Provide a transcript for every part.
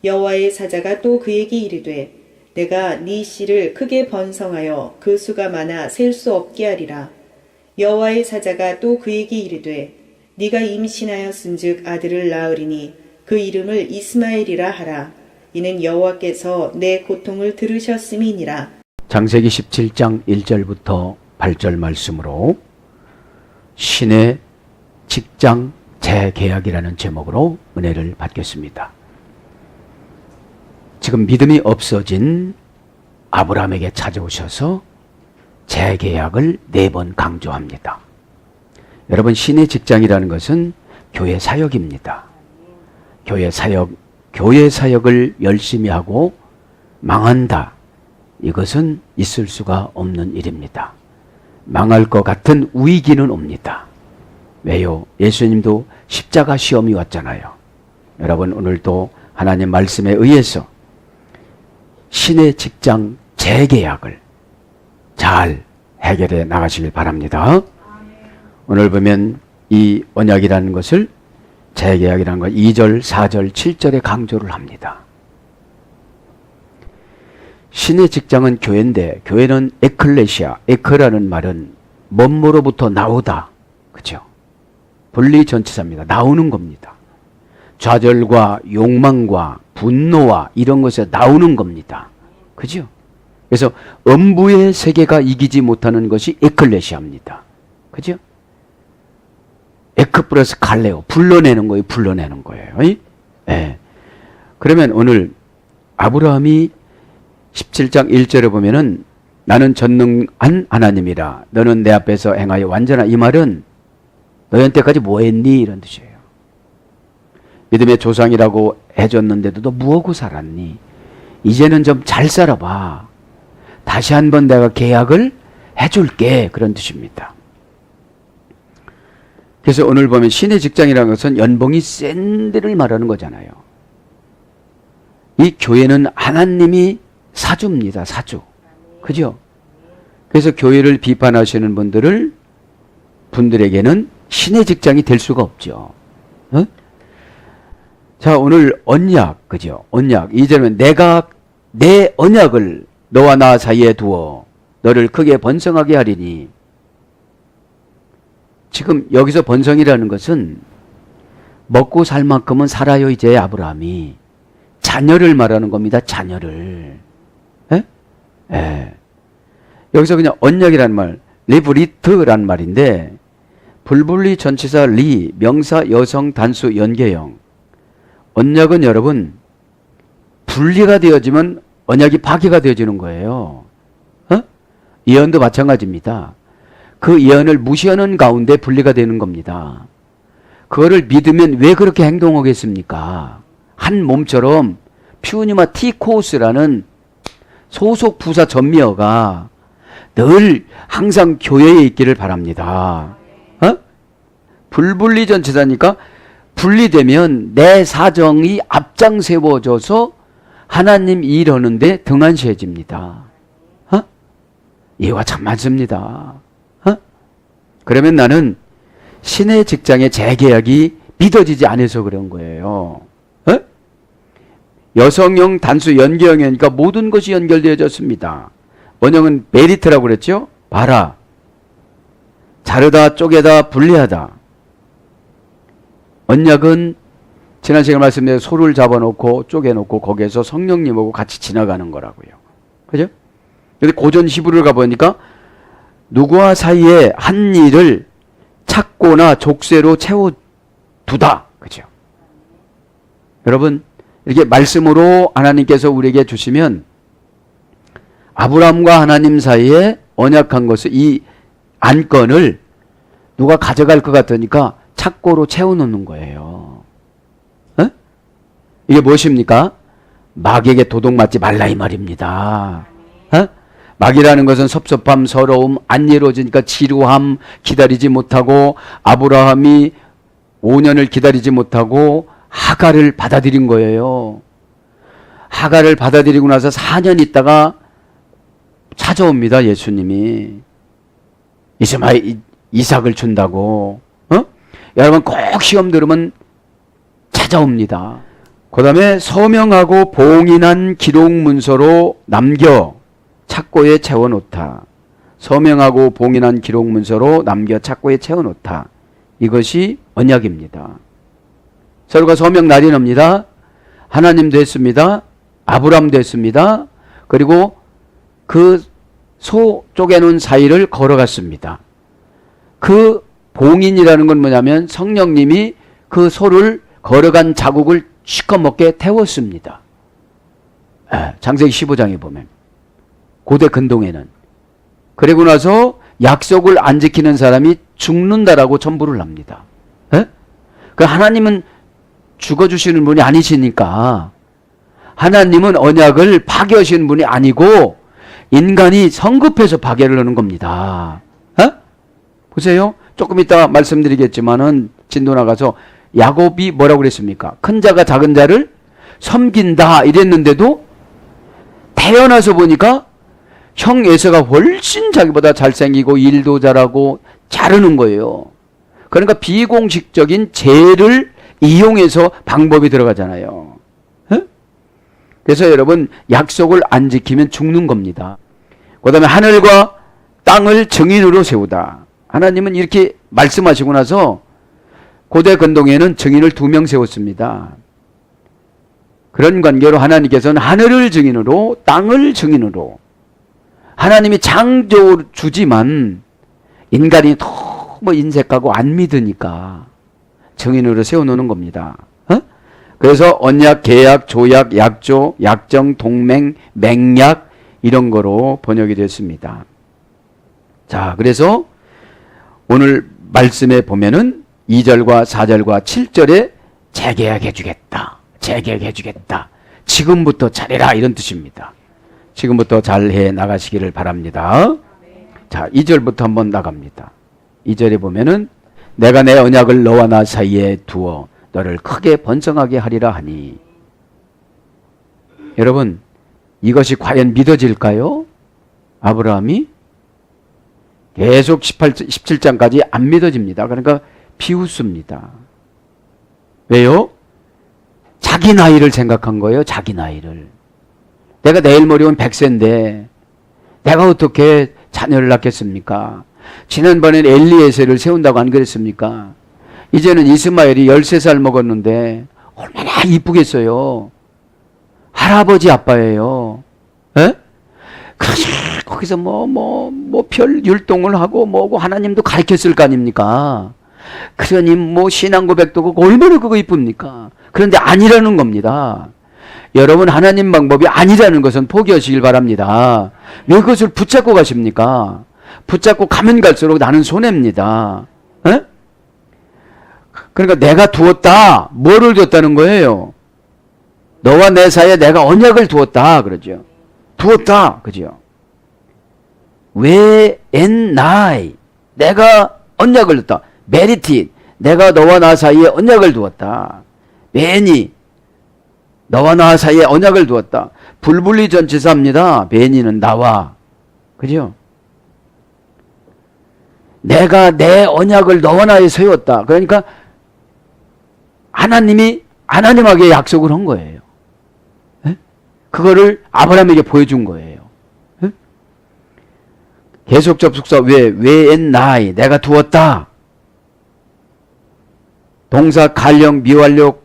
여호와의 사자가 또 그에게 이르되 내가 네 씨를 크게 번성하여 그 수가 많아 셀 수 없게 하리라. 여호와의 사자가 또 그에게 이르되 네가 임신하였은즉 아들을 낳으리니 그 이름을 이스마엘이라 하라. 이는 여호와께서 내 고통을 들으셨음이니라. 창세기 17장 1절부터 8절 말씀으로 신의 직장 재계약이라는 제목으로 은혜를 받겠습니다. 지금 믿음이 없어진 아브라함에게 찾아오셔서 재계약을 4번 강조합니다. 여러분, 신의 직장이라는 것은 교회 사역입니다. 교회 사역을 열심히 하고 망한다. 이것은 있을 수가 없는 일입니다. 망할 것 같은 위기는 옵니다. 왜요? 예수님도 십자가 시험이 왔잖아요. 여러분, 오늘도 하나님 말씀에 의해서 신의 직장 재계약을 잘 해결해 나가시길 바랍니다. 오늘 보면 이 언약이라는 것을 재계약이라는 것 2절, 4절, 7절에 강조를 합니다. 신의 직장은 교회인데 교회는 에클레시아, 에크라는 말은 뭐뭐로부터 나오다. 그죠? 분리 전치사입니다. 나오는 겁니다. 좌절과 욕망과 분노와 이런 것에 나오는 겁니다. 그죠? 그래서 음부의 세계가 이기지 못하는 것이 에클레시아입니다. 그죠? 에크 플러스 칼레오, 불러내는 거예요. 불러내는 거예요. 예. 그러면 오늘 아브라함이 17장 1절에 보면은 나는 전능한 하나님이라 너는 내 앞에서 행하여 완전한, 이 말은 너희한테까지 뭐 했니? 이런 뜻이에요. 믿음의 조상이라고 해줬는데도 너 뭐하고 살았니? 이제는 좀 잘 살아봐. 다시 한번 내가 계약을 해줄게. 그런 뜻입니다. 그래서 오늘 보면 신의 직장이라는 것은 연봉이 센 데를 말하는 거잖아요. 이 교회는 하나님이 사주입니다. 사주. 그죠? 그래서 교회를 비판하시는 분들에게는 신의 직장이 될 수가 없죠. 어? 자, 오늘 언약, 그죠? 언약. 이제는 내가 내 언약을 너와 나 사이에 두어 너를 크게 번성하게 하리니. 지금 여기서 번성이라는 것은 먹고 살 만큼은 살아요. 이제 아브라함이 자녀를 말하는 겁니다. 자녀를. 에? 예. 여기서 그냥 언약이라는 말, 리브리트라는 말인데 불분리 전치사 리, 명사 여성 단수 연계형. 언약은 여러분 분리가 되어지면 언약이 파괴가 되어지는 거예요. 어? 예언도 마찬가지입니다. 그 예언을 무시하는 가운데 분리가 되는 겁니다. 그거를 믿으면 왜 그렇게 행동하겠습니까? 한 몸처럼 퓨니마 티코스라는 소속 부사 전미어가 늘 항상 교회에 있기를 바랍니다. 어? 불분리 전치사니까 분리되면 내 사정이 앞장 세워져서 하나님 일하는데 등한시해집니다. 어? 이해가 참 많습니다. 어? 그러면 나는 신의 직장의 재계약이 믿어지지 않아서 그런 거예요. 어? 여성형 단수 연계형이니까 모든 것이 연결되어졌습니다. 원형은 메리트라고 그랬죠? 봐라. 자르다, 쪼개다, 분리하다. 언약은 지난 시간에 말씀드린 소를 잡아놓고 쪼개놓고 거기에서 성령님하고 같이 지나가는 거라고요. 그죠? 근데 고전 히브리를 가보니까 누구와 사이에 한 일을 착고나 족쇄로 채워두다. 그죠? 여러분, 이렇게 말씀으로 하나님께서 우리에게 주시면 아브라함과 하나님 사이에 언약한 것을, 이 안건을 누가 가져갈 것 같으니까 착고로 채워놓는 거예요. 어? 이게 무엇입니까? 마귀에게 도둑맞지 말라 이 말입니다. 어? 마귀라는 것은 섭섭함, 서러움, 안 이루어지니까 지루함, 기다리지 못하고, 아브라함이 5년을 기다리지 못하고 하갈을 받아들인 거예요. 하갈을 받아들이고 나서 4년 있다가 찾아옵니다. 예수님이 이삭을 준다고. 어? 여러분 꼭 시험 들으면 찾아옵니다. 그 다음에 서명하고 봉인한 기록 문서로 남겨 착고에 채워놓다. 서명하고 봉인한 기록 문서로 남겨 착고에 채워놓다. 이것이 언약입니다. 서로가 서명 날인합니다. 하나님도 했습니다. 아브라함도 했습니다. 그리고 그 소 쪼개놓은 사이를 걸어갔습니다. 그 봉인이라는 건 뭐냐면 성령님이 그 소를 걸어간 자국을 시커멓게 태웠습니다. 창세기 15장에 보면 고대 근동에는. 그리고 나서 약속을 안 지키는 사람이 죽는다라고 첨부를 합니다. 그 하나님은 죽어주시는 분이 아니시니까, 하나님은 언약을 파괴하시는 분이 아니고 인간이 성급해서 파괴를 하는 겁니다. 보세요. 조금 이따 말씀드리겠지만은 진도 나가서 야곱이 뭐라고 그랬습니까? 큰 자가 작은 자를 섬긴다 이랬는데도 태어나서 보니까 형 에서가 훨씬 자기보다 잘생기고 일도 잘하고 잘하는 거예요. 그러니까 비공식적인 죄를 이용해서 방법이 들어가잖아요. 그래서 여러분, 약속을 안 지키면 죽는 겁니다. 그 다음에 하늘과 땅을 증인으로 세우다. 하나님은 이렇게 말씀하시고 나서 고대 근동에는 증인을 2명 세웠습니다. 그런 관계로 하나님께서는 하늘을 증인으로, 땅을 증인으로. 하나님이 창조주지만 인간이 너무 인색하고 안 믿으니까 증인으로 세워놓는 겁니다. 그래서 언약, 계약, 조약, 약조, 약정, 동맹, 맹약 이런 거로 번역이 됐습니다. 자, 그래서 오늘 말씀에 보면은 2절과 4절과 7절에 재계약해 주겠다. 재계약해 주겠다. 지금부터 잘해라 이런 뜻입니다. 지금부터 잘해 나가시기를 바랍니다. 자, 2절부터 한번 나갑니다. 2절에 보면은 내가 내 언약을 너와 나 사이에 두어 너를 크게 번성하게 하리라 하니. 여러분, 이것이 과연 믿어질까요? 아브라함이 계속 17장까지 안 믿어집니다. 그러니까 비웃습니다. 왜요? 자기 나이를 생각한 거예요. 자기 나이를. 내가 내일 모레면 100세인데 내가 어떻게 자녀를 낳겠습니까? 지난번엔 엘리에셀을 세운다고 안 그랬습니까? 이제는 이스마엘이 13살 먹었는데 얼마나 이쁘겠어요. 할아버지 아빠예요. 에? 거기서 별 율동을 하고 뭐고 하나님도 가르쳤을 거 아닙니까? 그러니 신앙 고백도 그거 얼마나 그거 이쁩니까? 그런데 아니라는 겁니다. 여러분, 하나님 방법이 아니라는 것은 포기하시길 바랍니다. 왜 그것을 붙잡고 가십니까? 붙잡고 가면 갈수록 나는 손해입니다. 에? 그러니까 내가 두었다. 뭐를 두었다는 거예요? 너와 내 사이에 내가 언약을 두었다. 그러죠. 두었다. 그죠? 왜 엔 나이. 내가 언약을 두었다. 메리티. 내가 너와 나 사이에 언약을 두었다. 베니. 너와 나 사이에 언약을 두었다. 불분리 전치사입니다. 베니는 나와. 그죠? 내가 내 언약을 너와 나에 세웠다. 그러니까 하나님이 하나님에게 약속을 한 거예요. 에? 그거를 아브라함에게 보여준 거예요. 에? 계속 접속사 왜엔 나이 내가 두었다. 동사 갈령 미완료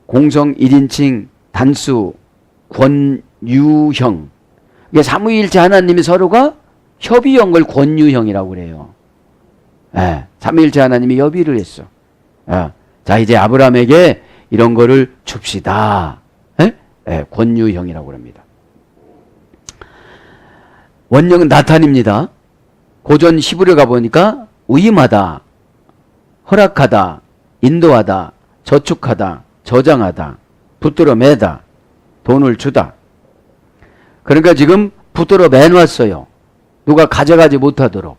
공성 1인칭 단수 권유형. 이게 삼위일체 하나님이 서로가 협의한 걸 권유형이라고 그래요. 예, 삼위일체 하나님이 협의를 했어. 예. 자, 이제 아브라함에게 이런 거를 줍시다. 예? 예, 권유형이라고 합니다. 원형은 나탄입니다. 고전 히브리어 가보니까 위임하다, 허락하다, 인도하다, 저축하다, 저장하다, 붙들어 매다, 돈을 주다. 그러니까 지금 붙들어 매놨어요. 누가 가져가지 못하도록.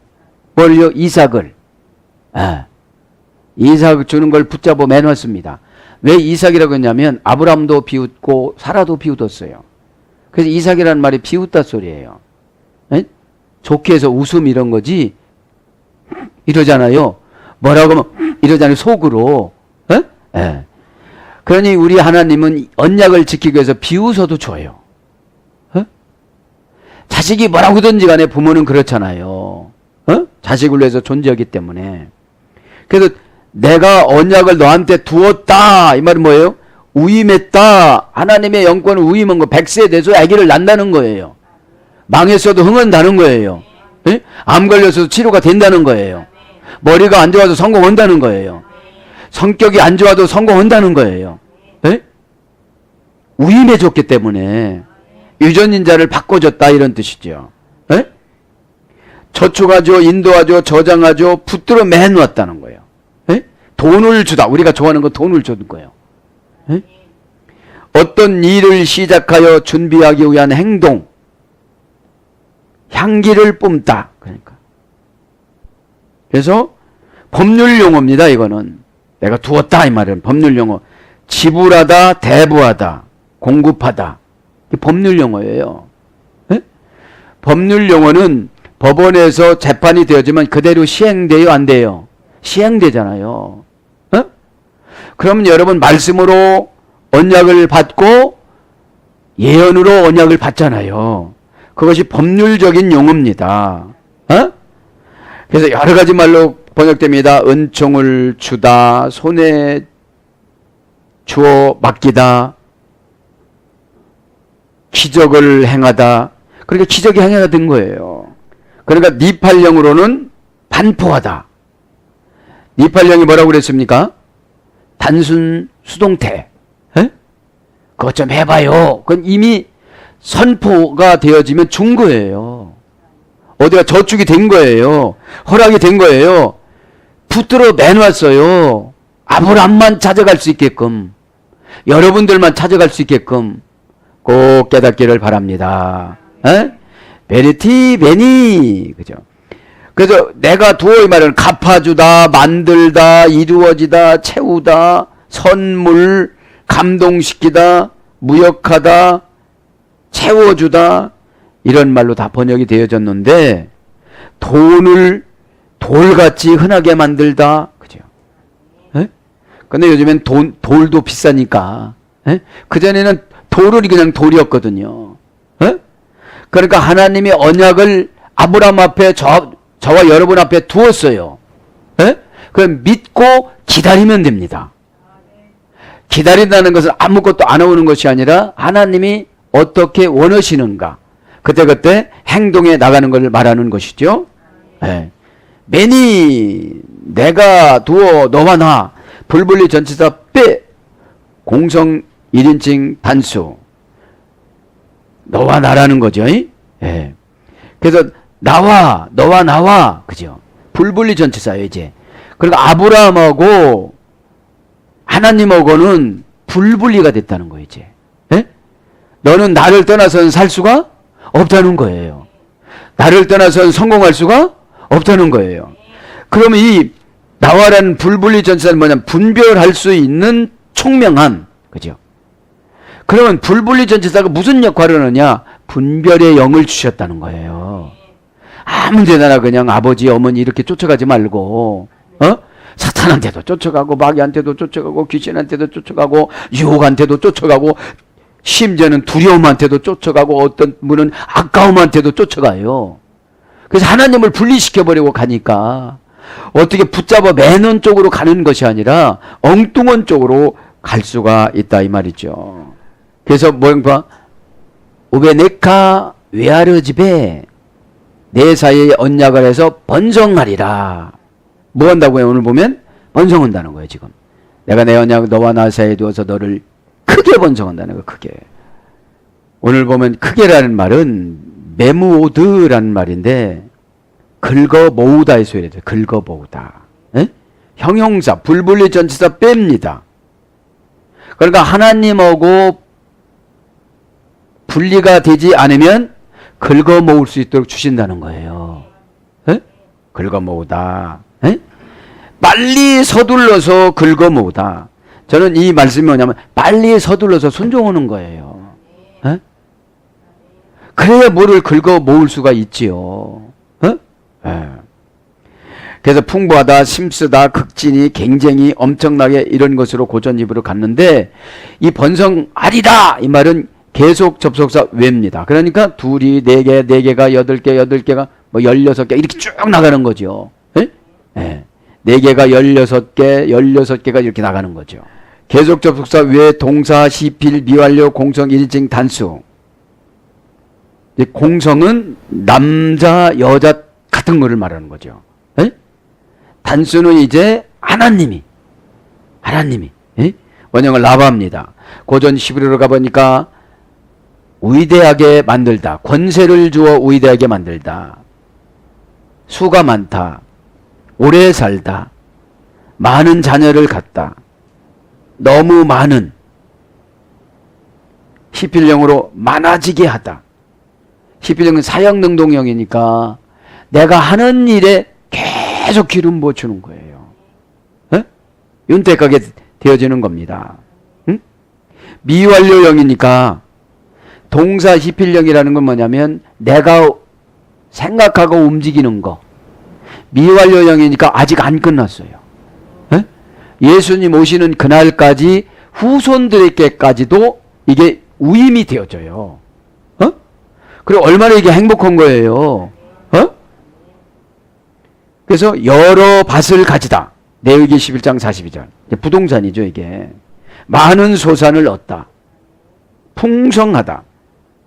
뭘요? 이삭을. 예. 이삭 주는 걸 붙잡아 매놨습니다. 왜 이삭이라고 했냐면 아브라함도 비웃고 사라도 비웃었어요. 그래서 이삭이라는 말이 비웃다 소리예요. 에? 좋게 해서 웃음 이런 거지. 이러잖아요. 뭐라고 하면 이러잖아요. 속으로. 에? 에. 그러니 우리 하나님은 언약을 지키기 위해서 비웃어도 줘요. 어? 자식이 뭐라고든지 간에 부모는 그렇잖아요. 어? 자식을 위해서 존재하기 때문에. 그래서 내가 언약을 너한테 두었다. 이 말은 뭐예요? 우임했다. 하나님의 영권을 우임한 거. 100세에 돼서 아기를 낳는다는 거예요. 망했어도 흥한다는 거예요. 예? 암 걸려서 치료가 된다는 거예요. 머리가 안 좋아도 성공한다는 거예요. 성격이 안 좋아도 성공한다는 거예요. 예? 우임해줬기 때문에 유전인자를 바꿔줬다 이런 뜻이죠. 예? 저축하죠, 인도하죠, 저장하죠, 붙들어 매놓았다는 거예요. 예? 돈을 주다. 우리가 좋아하는 거 돈을 주는 거예요. 예? 어떤 일을 시작하여 준비하기 위한 행동, 향기를 뿜다. 그러니까. 그래서 법률 용어입니다. 이거는 내가 두었다 이 말은 법률 용어. 지불하다, 대부하다, 공급하다. 이게 법률 용어예요. 예? 법률 용어는 법원에서 재판이 되어지면 그대로 시행돼요, 안 돼요? 시행되잖아요. 어? 그러면 여러분 말씀으로 언약을 받고 예언으로 언약을 받잖아요. 그것이 법률적인 용어입니다. 어? 그래서 여러 가지 말로 번역됩니다. 은총을 주다, 손에 주어 맡기다, 기적을 행하다. 그러니까 기적이 행하된 거예요. 그러니까 니팔령으로는 반포하다. 니팔령이 뭐라고 그랬습니까? 단순 수동태. 에? 그것 좀 해봐요. 그건 이미 선포가 되어지면 준 거예요. 어디가 저축이 된 거예요. 허락이 된 거예요. 붙들어 매놨어요. 아브라함만 찾아갈 수 있게끔, 여러분들만 찾아갈 수 있게끔 꼭 깨닫기를 바랍니다. 에? 베리티 베니, 그죠? 그래서 내가 두어 이 말은 갚아주다, 만들다, 이루어지다, 채우다, 선물, 감동시키다, 무역하다, 채워주다, 이런 말로 다 번역이 되어졌는데, 돈을 돌같이 흔하게 만들다, 그죠? 에? 근데 요즘엔 돌도 비싸니까, 에? 그전에는 돌은 그냥 돌이었거든요. 에? 그러니까 하나님의 언약을 아브라함 앞에 저와 여러분 앞에 두었어요. 에? 그럼 믿고 기다리면 됩니다. 기다린다는 것은 아무것도 안 오는 것이 아니라 하나님이 어떻게 원하시는가, 그때그때 행동에 나가는 것을 말하는 것이죠. 예. 매니 내가 두어 너와 나, 불분리 전치사 빼, 공성 1인칭 단수, 너와 나라는 거죠. 예. 그래서 나와, 너와 나와, 그죠? 불분리 전치사예요 이제. 그러니까 아브라함하고 하나님하고는 불분리가 됐다는 거예요 이제. 예? 너는 나를 떠나서는 살 수가 없다는 거예요. 나를 떠나서는 성공할 수가 없다는 거예요. 그러면 이 나와라는 불분리 전치사는 뭐냐면 분별할 수 있는 총명함, 그죠? 그러면 불분리 전치사가 무슨 역할을 하느냐? 분별의 영을 주셨다는 거예요. 아무 데나 그냥 아버지, 어머니 이렇게 쫓아가지 말고, 어? 사탄한테도 쫓아가고, 마귀한테도 쫓아가고, 귀신한테도 쫓아가고, 유혹한테도 쫓아가고, 심지어는 두려움한테도 쫓아가고, 어떤 분은 아까움한테도 쫓아가요. 그래서 하나님을 분리시켜버리고 가니까 어떻게 붙잡아 매는 쪽으로 가는 것이 아니라 엉뚱한 쪽으로 갈 수가 있다 이 말이죠. 그래서 뭐야? 우베네카 외아르 집에 내 사이에 언약을 해서 번성하리라. 뭐 한다고요? 오늘 보면 번성한다는 거예요. 지금 내가 내 언약 너와 나 사이에 두어서 너를 크게 번성한다는 거. 크게. 오늘 보면 크게라는 말은 메무오드라는 말인데 긁어 모으다의 소리를 해요. 긁어 모으다. 에? 형용사 불분리 전치사 뺍니다. 그러니까 하나님하고 분리가 되지 않으면 긁어 모을 수 있도록 주신다는 거예요. 에? 긁어 모으다. 에? 빨리 서둘러서 긁어 모으다. 저는 이 말씀이 뭐냐면 빨리 서둘러서 순종하는 거예요. 에? 그래야 뭐를 긁어 모을 수가 있지요. 에? 에. 그래서 풍부하다, 심쓰다, 극진히, 갱쟁이, 엄청나게 이런 것으로 고전입으로 갔는데 이 번성하리다 이 말은 계속 접속사 외입니다. 그러니까 둘이, 네 개, 네 개가, 여덟 개, 여덟 개가 뭐 16개 이렇게 쭉 나가는 거죠. 예? 예. 네 개가 16개, 16개가 이렇게 나가는 거죠. 계속 접속사 외 동사, 시필, 미완료, 공성, 일징, 단수. 공성은 남자, 여자 같은 거를 말하는 거죠. 예? 단수는 이제 하나님이 예? 원형을 라바입니다. 고전 11호로 가보니까 위대하게 만들다, 권세를 주어 위대하게 만들다, 수가 많다, 오래 살다, 많은 자녀를 갖다, 너무 많은, 시필령으로 많아지게 하다. 시필령은 사형능동형이니까 내가 하는 일에 계속 기름 부어주는 거예요. 에? 윤택하게 되어지는 겁니다. 응? 미완료형이니까 동사 시필령이라는 건 뭐냐면 내가 생각하고 움직이는 거. 미완료형이니까 아직 안 끝났어요. 에? 예수님 오시는 그날까지 후손들에게까지도 이게 위임이 되어져요. 어? 그리고 얼마나 이게 행복한 거예요. 어? 그래서 여러 밭을 가지다. 레위기 11장 42절. 부동산이죠 이게. 많은 소산을 얻다. 풍성하다.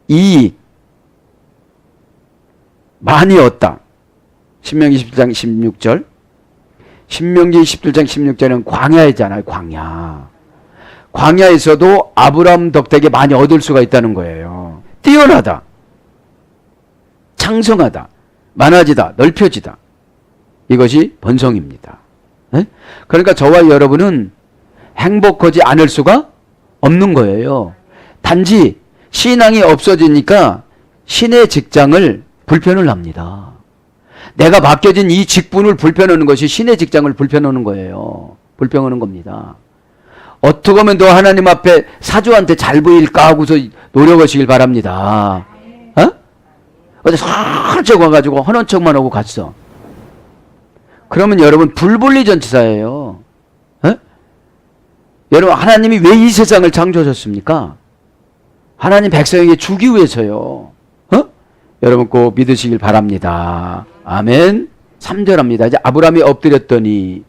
이익. 많이 얻다. 신명기 17장 16절. 신명기 17장 16절은 광야이잖아요. 광야. 광야에서도 아브라함 덕택에 많이 얻을 수가 있다는 거예요. 뛰어나다. 창성하다. 많아지다. 넓혀지다. 이것이 번성입니다. 네? 그러니까 저와 여러분은 행복하지 않을 수가 없는 거예요. 단지 신앙이 없어지니까 신의 직장을 불편을 합니다. 내가 맡겨진 이 직분을 불편하는 것이 신의 직장을 불편하는 거예요. 불평하는 겁니다. 어떻게 하면 너 하나님 앞에 사주한테 잘 보일까 하고서 노력하시길 바랍니다. 어? 어디 살짝 와가지고 헌한 척만 하고 갔어. 그러면 여러분 불분리 전치사예요. 어? 여러분 하나님이 왜 이 세상을 창조하셨습니까? 하나님 백성에게 주기 위해서요. 어? 여러분 꼭 믿으시길 바랍니다. 아멘. 3절 합니다. 이제 아브라함이 엎드렸더니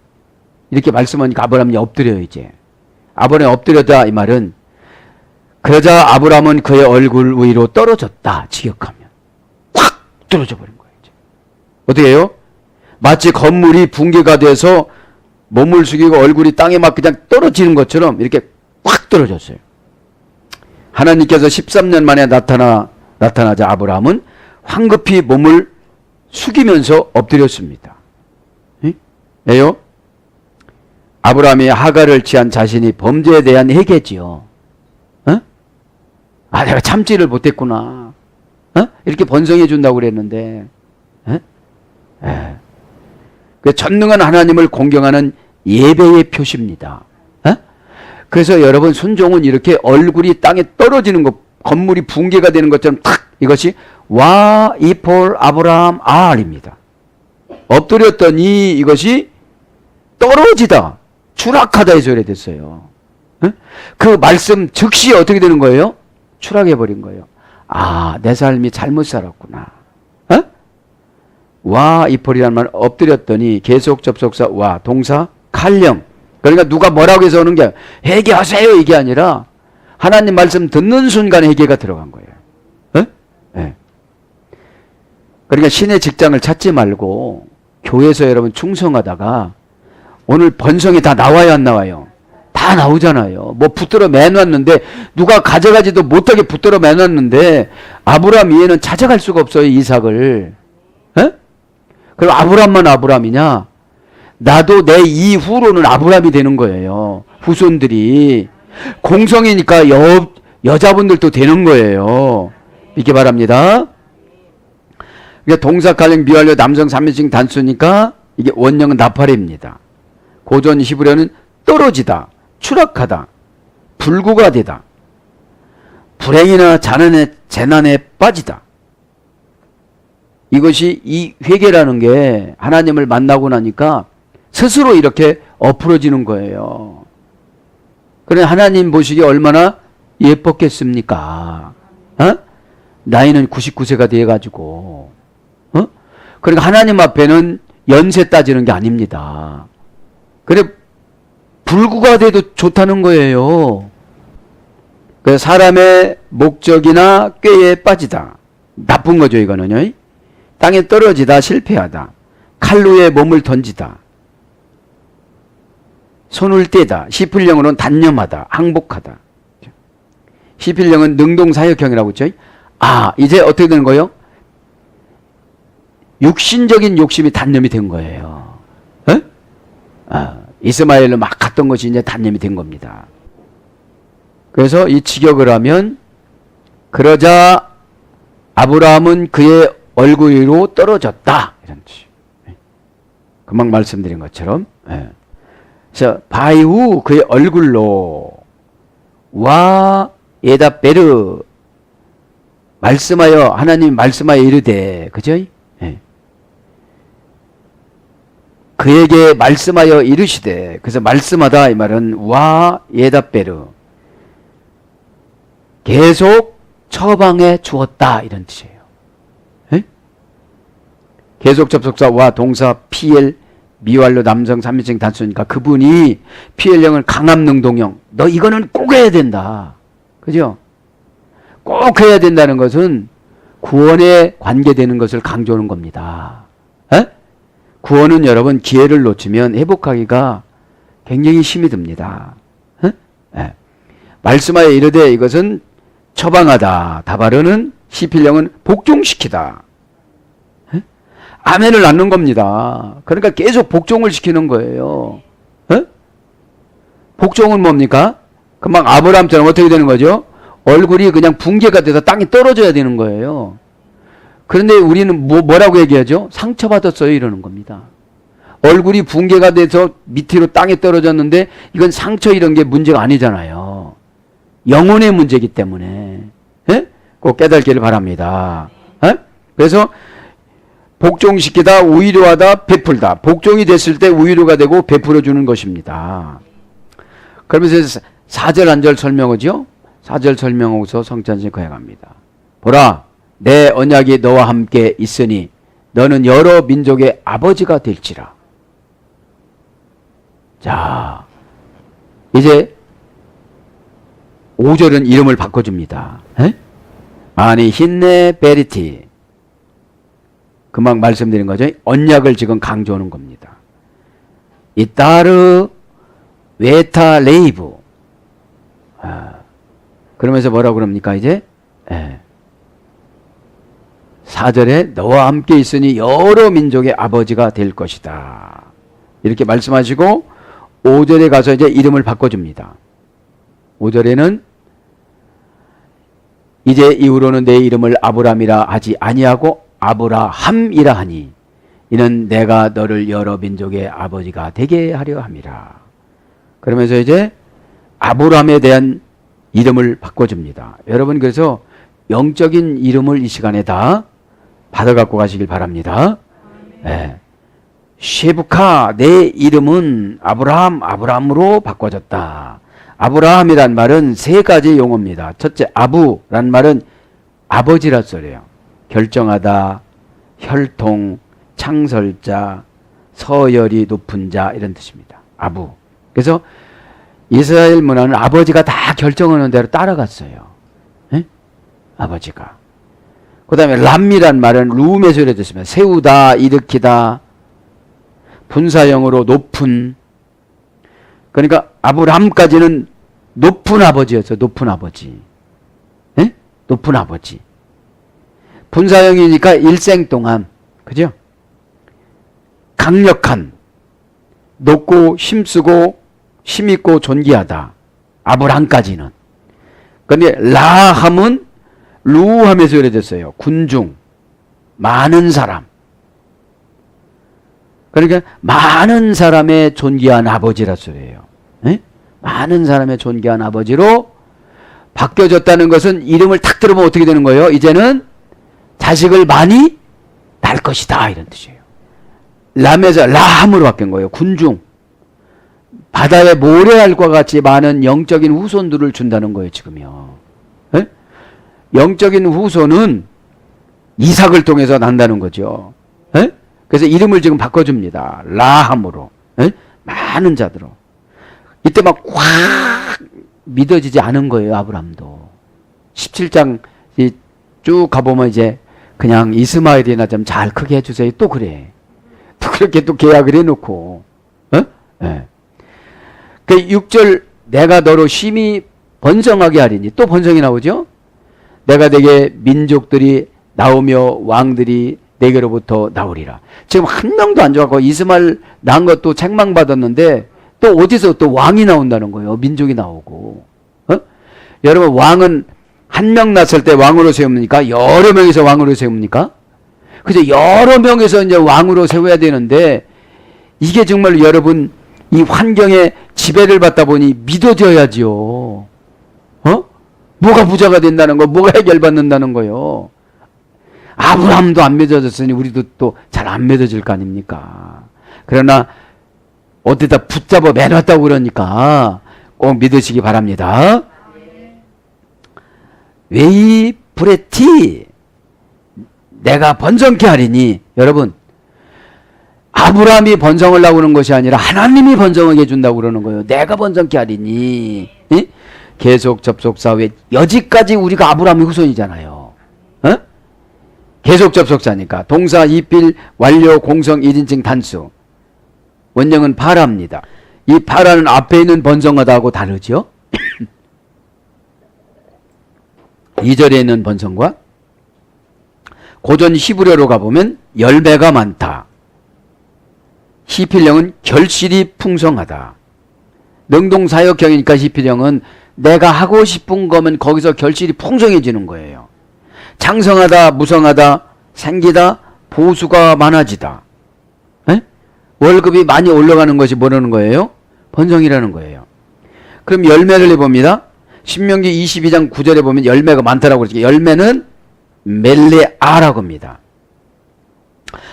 이렇게 말씀하니까 아브라함이 엎드려요 이제. 아브라함이 엎드렸다 이 말은 그러자 아브라함은 그의 얼굴 위로 떨어졌다. 직역하면 확 떨어져 버린 거예요. 이제. 어떻게 해요? 마치 건물이 붕괴가 돼서 몸을 숙이고 얼굴이 땅에 막 그냥 떨어지는 것처럼 이렇게 확 떨어졌어요. 하나님께서 13년 만에 나타나자 아브라함은 황급히 몸을 숙이면서 엎드렸습니다. 왜요? 아브라함이 하갈을 취한 자신이 범죄에 대한 회개지요. 어? 아, 내가 참지를 못했구나. 어? 이렇게 번성해 준다고 그랬는데. 어? 그 전능한 하나님을 공경하는 예배의 표시입니다. 어? 그래서 여러분 순종은 이렇게 얼굴이 땅에 떨어지는 것, 건물이 붕괴가 되는 것처럼 탁 이것이 와 이폴 아브라함 알입니다. 엎드렸더니 이것이 떨어지다, 추락하다 의 소리 됐어요. 어? 그 말씀 즉시 어떻게 되는 거예요? 추락해 버린 거예요. 아, 내 삶이 잘못 살았구나. 어? 와 이폴이라는 말 엎드렸더니 계속 접속사 와 동사 칼령. 그러니까 누가 뭐라고 해서 오는 게 회개하세요 이게 아니라 하나님 말씀 듣는 순간에 회개가 들어간 거예요. 어? 네. 그러니까 신의 직장을 찾지 말고 교회에서 여러분 충성하다가 오늘 번성이 다 나와요 안 나와요? 다 나오잖아요. 뭐 붙들어 매놨는데 누가 가져가지도 못하게 붙들어 매놨는데 아브라함 이해는 찾아갈 수가 없어요 이삭을. 에? 그럼 아브라함만 아브라함이냐? 나도 내 이후로는 아브라함이 되는 거예요. 후손들이. 공성이니까 여자분들도 되는 거예요. 믿기 바랍니다. 그러니까 동사 칼령 미완료 남성 3인칭 단수니까 이게 원형은 나팔입니다. 고전 히브리어는 떨어지다, 추락하다, 불구가 되다, 불행이나 재난에 빠지다. 이것이 이 회개라는 게 하나님을 만나고 나니까 스스로 이렇게 엎으러지는 거예요. 그래 하나님 보시기에 얼마나 예뻤겠습니까? 어? 나이는 99세가 돼가지고 그러니까 하나님 앞에는 연세 따지는 게 아닙니다. 그래 불구가 돼도 좋다는 거예요. 그 사람의 목적이나 꾀에 빠지다. 나쁜 거죠 이거는요. 땅에 떨어지다 실패하다. 칼로에 몸을 던지다. 손을 떼다. 시필령으로는 단념하다. 항복하다. 시필령은 능동사역형이라고 했죠. 아 이제 어떻게 되는 거예요? 육신적인 욕심이 단념이 된 거예요. 이스마엘로 막 갔던 것이 이제 단념이 된 겁니다. 그래서 이 직역을 하면 그러자 아브라함은 그의 얼굴 위로 떨어졌다 이런 뜻이에요. 금방 말씀드린 것처럼. 그래서 바이후 그의 얼굴로 와 에다베르 말씀하여 하나님 말씀하여 이르되 그죠? 그에게 말씀하여 이르시되 그래서 말씀하다 이 말은 와 예다베르 계속 처방해 주었다 이런 뜻이에요. 계속 접속사 와 동사 피엘 미완료 남성 3인칭 단수니까 그분이 피엘형은 강압능동형 너 이거는 꼭 해야 된다. 그죠? 꼭 해야 된다는 것은 구원에 관계되는 것을 강조하는 겁니다. 구원은 여러분 기회를 놓치면 회복하기가 굉장히 힘이 듭니다. 말씀하여 이르되 이것은 처방하다. 다바르는 시필령은 복종시키다. 아멘을 낳는 겁니다. 그러니까 계속 복종을 시키는 거예요. 복종은 뭡니까? 금방 아브라함처럼 어떻게 되는 거죠? 얼굴이 그냥 붕괴가 돼서 땅에 떨어져야 되는 거예요. 그런데 우리는 뭐라고 얘기하죠? 상처받았어요 이러는 겁니다. 얼굴이 붕괴가 돼서 밑으로 땅에 떨어졌는데 이건 상처 이런 게 문제가 아니잖아요. 영혼의 문제이기 때문에 꼭 깨닫기를 바랍니다. 그래서 복종시키다, 우위로하다, 베풀다. 복종이 됐을 때 우위로가 되고 베풀어주는 것입니다. 그러면서 4절 한절 설명하죠. 4절 설명하고서 성찬신 거행합니다. 보라 내 언약이 너와 함께 있으니 너는 여러 민족의 아버지가 될지라. 자 이제 5절은 이름을 바꿔줍니다. 아니 힌네 베리티 금방 말씀드린 거죠. 언약을 지금 강조하는 겁니다. 이따르 웨타 레이브 그러면서 뭐라고 그럽니까 이제 4절에 너와 함께 있으니 여러 민족의 아버지가 될 것이다. 이렇게 말씀하시고 5절에 가서 이제 이름을 바꿔줍니다. 5절에는 이제 이후로는 내 이름을 아브람이라 하지 아니하고 아브라함이라 하니 이는 내가 너를 여러 민족의 아버지가 되게 하려 함이라. 그러면서 이제 아브라함에 대한 이름을 바꿔줍니다. 여러분 그래서 영적인 이름을 이 시간에 다 받아갖고 가시길 바랍니다. 쉐부카 내 이름은 아브라함으로 바꿔졌다. 아브라함이란 말은 세 가지 용어입니다. 첫째 아부란 말은 아버지란 소리예요. 결정하다, 혈통, 창설자, 서열이 높은 자 이런 뜻입니다. 아부. 그래서 이스라엘 문화는 아버지가 다 결정하는 대로 따라갔어요. 아버지가. 그 다음에 람이란 말은 루음에서 이루어졌습니다. 세우다, 일으키다, 분사형으로 높은. 그러니까 아브람까지는 높은 아버지였어요. 높은 아버지. 높은 아버지. 분사형이니까 일생 동안. 그죠? 강력한, 높고 힘쓰고 힘있고 존귀하다. 아브람까지는. 그런데 라함은 루함에서 이루어졌어요. 군중, 많은 사람. 그러니까 많은 사람의 존귀한 아버지라 소리예요. 많은 사람의 존귀한 아버지로 바뀌어졌다는 것은 이름을 탁 들으면 어떻게 되는 거예요? 이제는 자식을 많이 날 것이다 이런 뜻이에요. 람에서 라함으로 바뀐 거예요. 군중. 바다의 모래알과 같이 많은 영적인 후손들을 준다는 거예요. 지금요. 에? 영적인 후손은 이삭을 통해서 난다는 거죠. 에? 그래서 이름을 지금 바꿔줍니다. 라함으로. 에? 많은 자들로. 이때 막 확 믿어지지 않은 거예요. 아브라함도. 17장 쭉 가보면 이제 그냥 이스마엘이나 좀 잘 크게 해주세요. 또 그래. 또 그렇게 또 계약을 해놓고. 어? 네. 그 6절 내가 너로 심히 번성하게 하리니 또 번성이 나오죠. 내가 내게 민족들이 나오며 왕들이 내게로부터 나오리라. 지금 한 명도 안 좋아하고 이스마엘 난 것도 책망받았는데 또 어디서 또 왕이 나온다는 거예요. 민족이 나오고. 어? 여러분 왕은 한 명 났을 때 왕으로 세웁니까? 여러 명에서 왕으로 세웁니까? 그죠? 여러 명에서 이제 왕으로 세워야 되는데 이게 정말 여러분 이 환경에 지배를 받다 보니 믿어져야지요. 어? 뭐가 부자가 된다는 거, 뭐가 해결받는다는 거요. 아브라함도 안 믿어졌으니 우리도 또 잘 안 믿어질 거 아닙니까? 그러나 어디다 붙잡아 매놨다고 그러니까 꼭 믿으시기 바랍니다. 웨이 브레티 내가 번성케 하리니 여러분 아브라함이 번성을 하고 그러는 것이 아니라 하나님이 번성하게 해준다고 그러는 거예요. 내가 번성케 하리니 예? 계속 접속사 왜 여지까지 우리가 아브라함의 후손이잖아요. 어? 계속 접속사니까 동사 이필 완료 공성 1인칭 단수 원형은 파라입니다. 이 파라는 앞에 있는 번성하다하고 다르죠. 2절에 있는 번성과 고전 히브리어로 가보면 열매가 많다. 히필령은 결실이 풍성하다. 능동사역형이니까 히필령은 내가 하고 싶은 거면 거기서 결실이 풍성해지는 거예요. 장성하다, 무성하다, 생기다, 보수가 많아지다. 에? 월급이 많이 올라가는 것이 뭐라는 거예요? 번성이라는 거예요. 그럼 열매를 해봅니다. 신명기 22장 9절에 보면 열매가 많다라고 그러죠. 열매는 멜레아라고 합니다.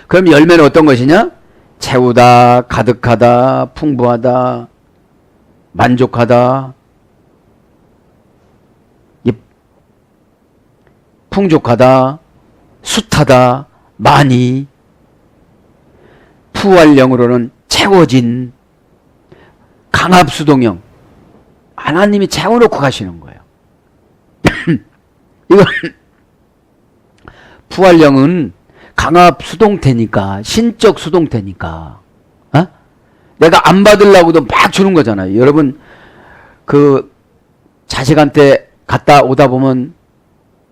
그럼 열매는 어떤 것이냐? 채우다, 가득하다, 풍부하다, 만족하다, 풍족하다, 숱하다, 많이, 푸활령으로는 채워진, 강압수동형. 하나님이 채워놓고 가시는 거예요. 이건 부활령은 강압 수동태니까 신적 수동태니까 어? 내가 안 받으려고도 막 주는 거잖아요. 여러분 그 자식한테 갔다 오다 보면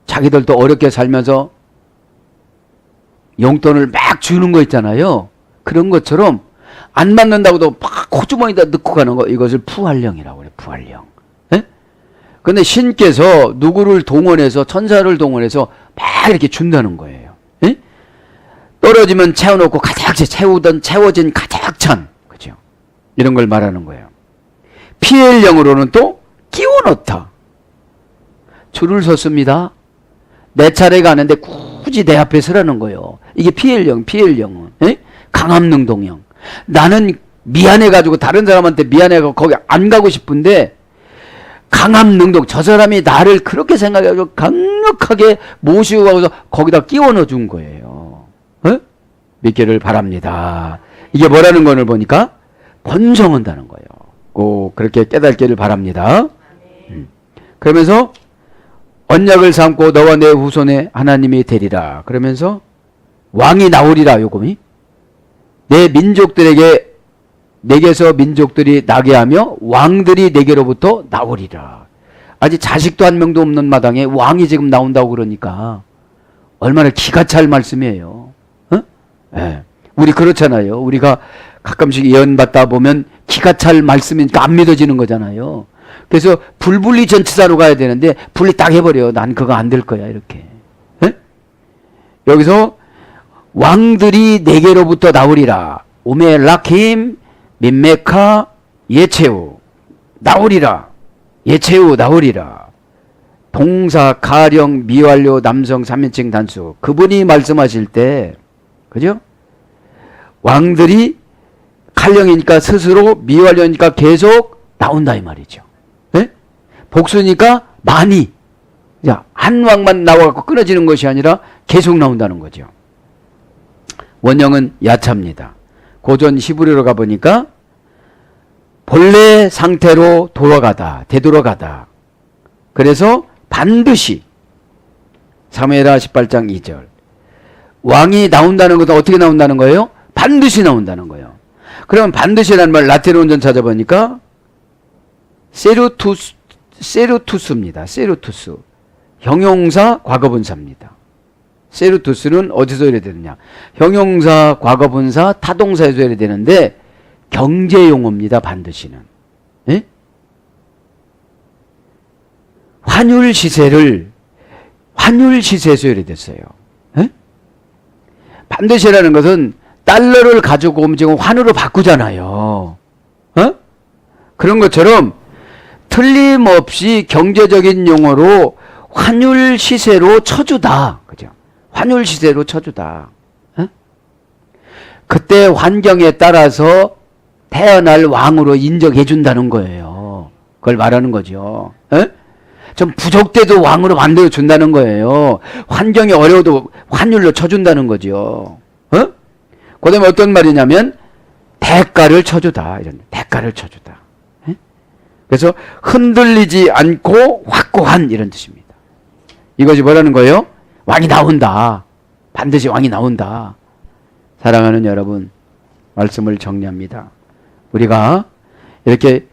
자기들도 어렵게 살면서 용돈을 막 주는 거 있잖아요. 그런 것처럼 안 맞는다고도 막 호주머니에다 넣고 가는 거 이것을 부활령이라고 그래요. 부활령. 그런데 신께서 누구를 동원해서 천사를 동원해서 막 이렇게 준다는 거예요. 에? 떨어지면 채워놓고 가득 채우던 채워진 가득 찬 그죠? 이런 걸 말하는 거예요. 피엘령으로는 또 끼워넣다. 줄을 섰습니다. 내 차례가 아닌데 굳이 내 앞에 서라는 거예요. 이게 피엘령, 피엘령은 에? 강압능동형. 나는 미안해가지고 다른 사람한테 미안해가지고 거기 안 가고 싶은데 강압능동 저 사람이 나를 그렇게 생각해가지고 강력하게 모시고 가서 거기다 끼워 넣어준 거예요. 어? 믿기를 바랍니다. 이게 뭐라는 거를 보니까 번성한다는 거예요. 꼭 그렇게 깨닫기를 바랍니다. 그러면서 언약을 삼고 너와 내 후손의 하나님이 되리라. 그러면서 왕이 나오리라. 요금이 내 민족들에게 내게서 민족들이 나게 하며 왕들이 내게로부터 나오리라. 아직 자식도 한 명도 없는 마당에 왕이 지금 나온다고 그러니까 얼마나 기가 찰 말씀이에요. 어? 네. 우리 그렇잖아요. 우리가 가끔씩 예언 받다 보면 기가 찰 말씀이니까 안 믿어지는 거잖아요. 그래서 불분리 전치사로 가야 되는데 분리 딱 해버려. 난 그거 안 될 거야 이렇게. 네? 여기서 왕들이 내게로부터 나오리라. 우메 라킴 민메카 예체우 나오리라. 예체우 나오리라. 동사 가령 미완료 남성 3인칭 단수. 그분이 말씀하실 때 그죠? 왕들이 칼령이니까 스스로, 미완료니까 계속 나온다 이 말이죠. 예? 복수니까 많이. 자, 한 왕만 나와갖고 끊어지는 것이 아니라 계속 나온다는 거죠. 원형은 야차입니다. 고전 히브리어로 가보니까 본래 상태로 돌아가다, 되돌아가다. 그래서 반드시 사무엘하 18장 2절 왕이 나온다는 것은 어떻게 나온다는 거예요? 반드시 나온다는 거예요. 그러면 반드시라는 말 라틴어 원전 찾아보니까 세루투스입니다. 세루투스. 형용사 과거분사입니다. 세루투스는 어디서 해야 되느냐? 형용사 과거분사 타동사에서 해야 되는데 경제용어입니다. 반드시는. 예? 환율 시세에서 해야 됐어요. 예? 반드시라는 것은 달러를 가지고 오면 지금 환으로 바꾸잖아요. 어? 그런 것처럼 틀림없이 경제적인 용어로 환율 시세로 쳐주다. 그죠? 환율 시세로 쳐주다. 어? 그때 환경에 따라서 태어날 왕으로 인정해 준다는 거예요. 그걸 말하는 거죠. 어? 좀 부족돼도 왕으로 만들어 준다는 거예요. 환경이 어려워도 환율로 쳐준다는 거죠. 어? 그 다음에 어떤 말이냐면 대가를 쳐주다. 이런 대가를 쳐주다. 에? 그래서 흔들리지 않고 확고한 이런 뜻입니다. 이것이 뭐라는 거예요? 왕이 나온다. 반드시 왕이 나온다. 사랑하는 여러분, 말씀을 정리합니다. 우리가 이렇게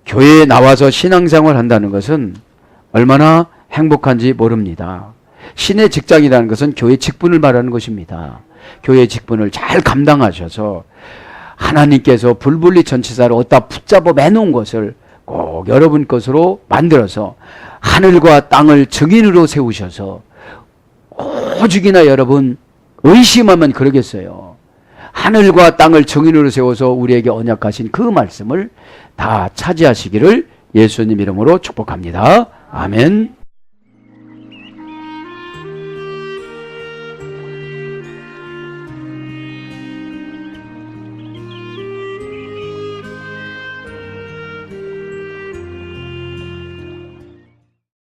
교회에 나와서 신앙생활을 한다는 것은 얼마나 행복한지 모릅니다. 신의 직장이라는 것은 교회 직분을 말하는 것입니다. 교회 직분을 잘 감당하셔서 하나님께서 불분리 전치사를 어디다 붙잡아 매놓은 것을 꼭 여러분 것으로 만들어서 하늘과 땅을 증인으로 세우셔서 오죽이나 여러분 의심하면 그러겠어요. 하늘과 땅을 증인으로 세워서 우리에게 언약하신 그 말씀을 다 차지하시기를 예수님 이름으로 축복합니다. 아멘.